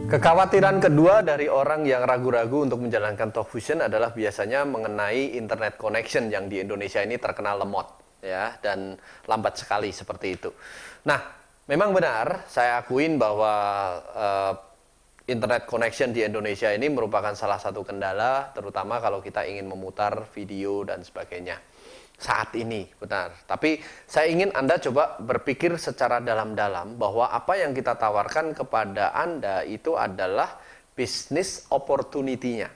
Kekhawatiran kedua dari orang yang ragu-ragu untuk menjalankan Talkfusion adalah biasanya mengenai internet connection yang di Indonesia ini terkenal lemot, ya, dan lambat sekali seperti itu. Nah, memang benar, saya akuin bahwa internet connection di Indonesia ini merupakan salah satu kendala, terutama kalau kita ingin memutar video dan sebagainya. Saat ini, benar. Tapi saya ingin Anda coba berpikir secara dalam-dalam bahwa apa yang kita tawarkan kepada Anda itu adalah business opportunity-nya.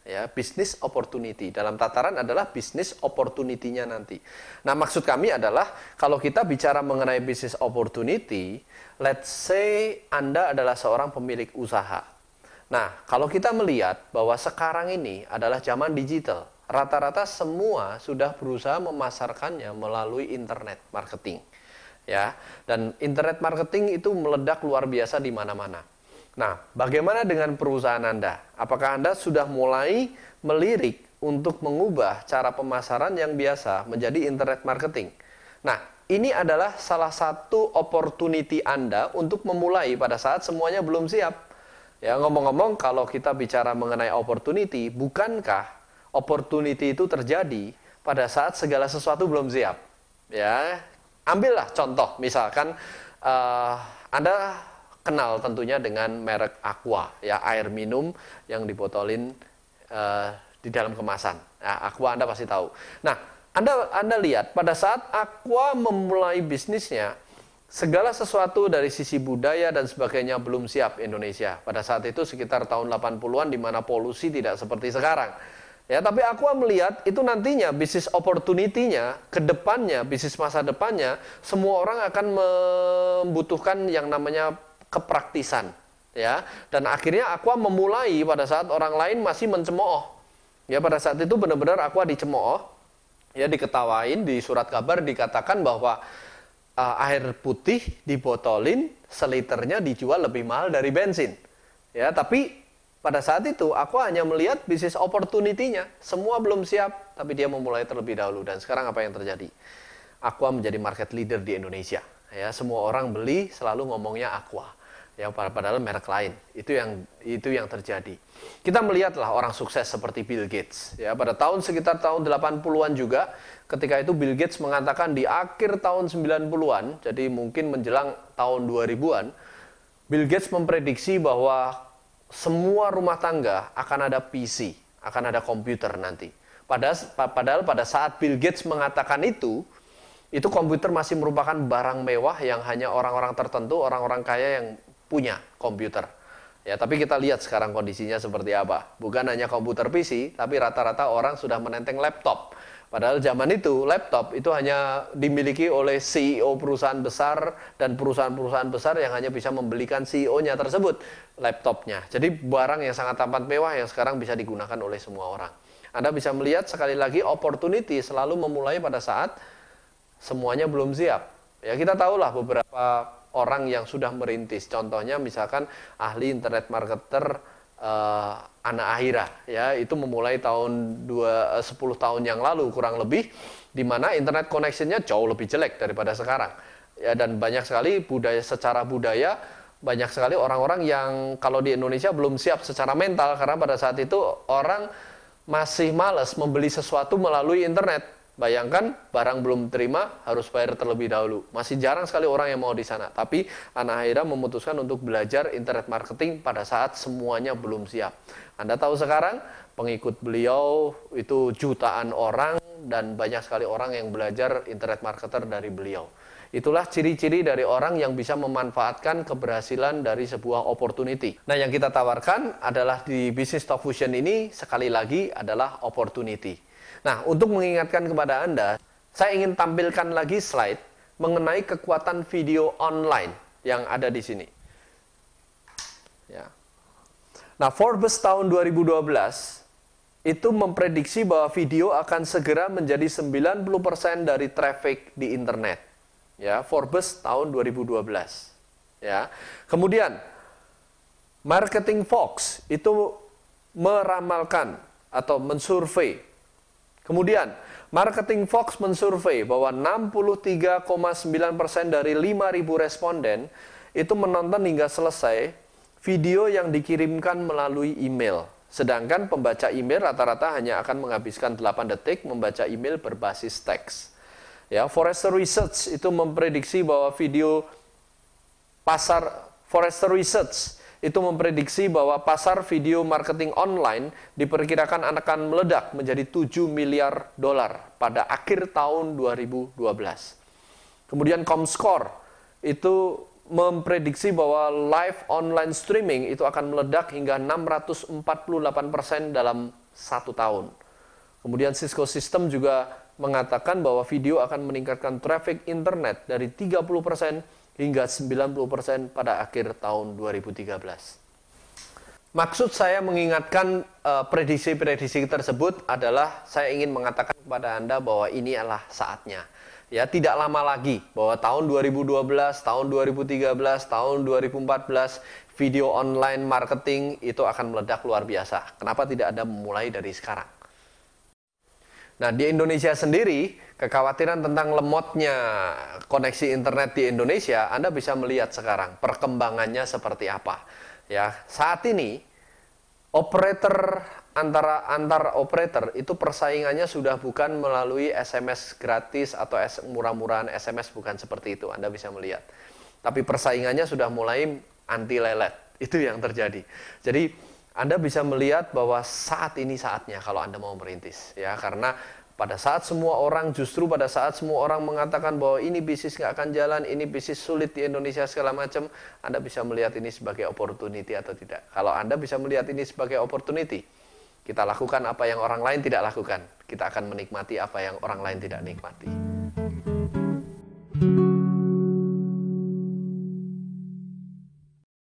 Ya, business opportunity. Dalam tataran adalah business opportunity-nya nanti. Nah, maksud kami adalah kalau kita bicara mengenai business opportunity, let's say Anda adalah seorang pemilik usaha. Nah, kalau kita melihat bahwa sekarang ini adalah zaman digital, rata-rata semua sudah berusaha memasarkannya melalui internet marketing, ya. Dan internet marketing itu meledak luar biasa di mana-mana. Nah, bagaimana dengan perusahaan Anda? Apakah Anda sudah mulai melirik untuk mengubah cara pemasaran yang biasa menjadi internet marketing? Nah, ini adalah salah satu opportunity Anda untuk memulai pada saat semuanya belum siap. Ya, ngomong-ngomong, kalau kita bicara mengenai opportunity, bukankah opportunity itu terjadi pada saat segala sesuatu belum siap? Ya, ambillah contoh, misalkan Anda kenal tentunya dengan merek Aqua, ya, air minum yang dibotolin di dalam kemasan. Nah, Aqua Anda pasti tahu. Nah, Anda lihat pada saat Aqua memulai bisnisnya, segala sesuatu dari sisi budaya dan sebagainya belum siap Indonesia. Pada saat itu sekitar tahun 80-an di mana polusi tidak seperti sekarang. Ya, tapi Aqua melihat itu nantinya bisnis opportunity-nya, ke depannya, bisnis masa depannya, semua orang akan membutuhkan yang namanya kepraktisan, ya. Dan akhirnya Aqua memulai pada saat orang lain masih mencemooh. Ya, pada saat itu benar-benar Aqua dicemooh, ya, diketawain, di surat kabar dikatakan bahwa air putih dibotolin seliternya dijual lebih mahal dari bensin. Ya, tapi pada saat itu, aku hanya melihat bisnis opportunity-nya. Semua belum siap, tapi dia memulai terlebih dahulu. Dan sekarang apa yang terjadi? Aqua menjadi market leader di Indonesia. Ya, semua orang beli selalu ngomongnya Aqua. Ya, padahal merek lain. Itu yang terjadi. Kita melihatlah orang sukses seperti Bill Gates. Ya, pada sekitar tahun 80-an juga, ketika itu Bill Gates mengatakan di akhir tahun 90-an, jadi mungkin menjelang tahun 2000-an, Bill Gates memprediksi bahwa semua rumah tangga akan ada PC, akan ada komputer nanti. Padahal pada saat Bill Gates mengatakan itu komputer masih merupakan barang mewah yang hanya orang-orang tertentu, orang-orang kaya yang punya komputer. Ya, tapi kita lihat sekarang kondisinya seperti apa. Bukan hanya komputer PC, tapi rata-rata orang sudah menenteng laptop. Padahal zaman itu, laptop itu hanya dimiliki oleh CEO perusahaan besar dan perusahaan-perusahaan besar yang hanya bisa membelikan CEO-nya tersebut, laptopnya. Jadi barang yang sangat amat mewah yang sekarang bisa digunakan oleh semua orang. Anda bisa melihat sekali lagi opportunity selalu memulai pada saat semuanya belum siap. Ya, kita tahulah beberapa orang yang sudah merintis. Contohnya misalkan ahli internet marketer Ana Ahira, ya, itu memulai tahun 10 tahun yang lalu kurang lebih, di mana internet connection-nya jauh lebih jelek daripada sekarang. Ya, dan banyak sekali secara budaya banyak sekali orang-orang yang kalau di Indonesia belum siap secara mental, karena pada saat itu orang masih malas membeli sesuatu melalui internet. Bayangkan barang belum terima harus bayar terlebih dahulu. Masih jarang sekali orang yang mau di sana. Tapi Ana Ahira memutuskan untuk belajar internet marketing pada saat semuanya belum siap. Anda tahu sekarang pengikut beliau itu jutaan orang dan banyak sekali orang yang belajar internet marketer dari beliau. Itulah ciri-ciri dari orang yang bisa memanfaatkan keberhasilan dari sebuah opportunity. Nah, yang kita tawarkan adalah di bisnis Talkfusion ini sekali lagi adalah opportunity. Nah, untuk mengingatkan kepada Anda, saya ingin tampilkan lagi slide mengenai kekuatan video online yang ada di sini. Ya. Nah, Forbes tahun 2012 itu memprediksi bahwa video akan segera menjadi 90% dari traffic di internet. Ya, Forbes tahun 2012. Ya. Kemudian Marketing Fox itu meramalkan atau mensurvei. Kemudian, Marketing Fox mensurvei bahwa 63,9% dari 5.000 responden itu menonton hingga selesai video yang dikirimkan melalui email. Sedangkan pembaca email rata-rata hanya akan menghabiskan 8 detik membaca email berbasis teks. Ya, Forrester Research itu memprediksi bahwa Forrester Research itu memprediksi bahwa pasar video marketing online diperkirakan akan meledak menjadi 7 miliar dolar pada akhir tahun 2012. Kemudian Comscore itu memprediksi bahwa live online streaming itu akan meledak hingga 648% dalam 1 tahun. Kemudian Cisco System juga mengatakan bahwa video akan meningkatkan traffic internet dari 30% hingga 90% pada akhir tahun 2013. Maksud saya mengingatkan prediksi-prediksi tersebut adalah saya ingin mengatakan kepada Anda bahwa ini adalah saatnya. Ya, tidak lama lagi bahwa tahun 2012, tahun 2013, tahun 2014 video online marketing itu akan meledak luar biasa. Kenapa tidak ada memulai dari sekarang? Nah, di Indonesia sendiri, kekhawatiran tentang lemotnya koneksi internet di Indonesia, Anda bisa melihat sekarang perkembangannya seperti apa. Ya, saat ini operator antar operator itu persaingannya sudah bukan melalui SMS gratis atau murah-murahan SMS, bukan seperti itu. Anda bisa melihat. Tapi persaingannya sudah mulai anti lelet. Itu yang terjadi. Jadi Anda bisa melihat bahwa saat ini saatnya kalau Anda mau merintis, ya, karena pada saat semua orang mengatakan bahwa ini bisnis nggak akan jalan, ini bisnis sulit di Indonesia segala macam, Anda bisa melihat ini sebagai opportunity atau tidak. Kalau Anda bisa melihat ini sebagai opportunity, kita lakukan apa yang orang lain tidak lakukan. Kita akan menikmati apa yang orang lain tidak nikmati.